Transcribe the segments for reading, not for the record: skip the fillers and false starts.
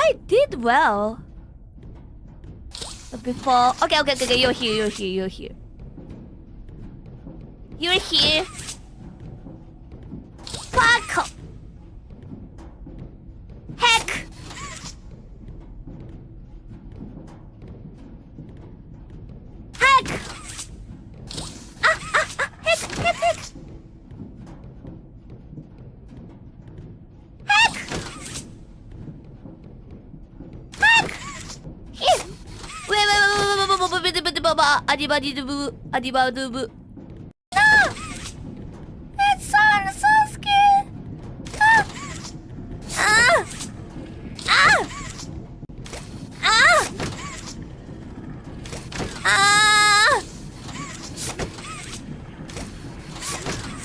I did well. But before... Okay, you're here. You're here. Fuck! Heck! Heck! Heck! Here! Wait. Adibadoo. No! It sounds so scary.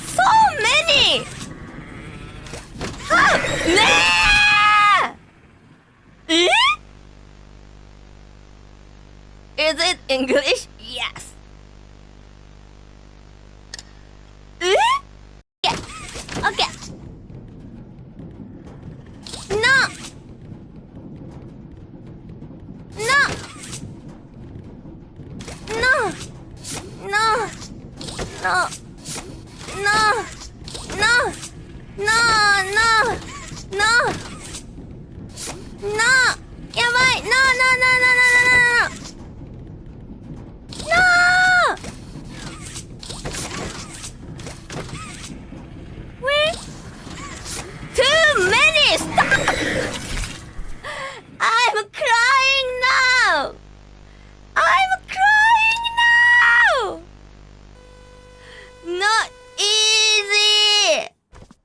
So many! Is it English? Yes. Okay. No. No.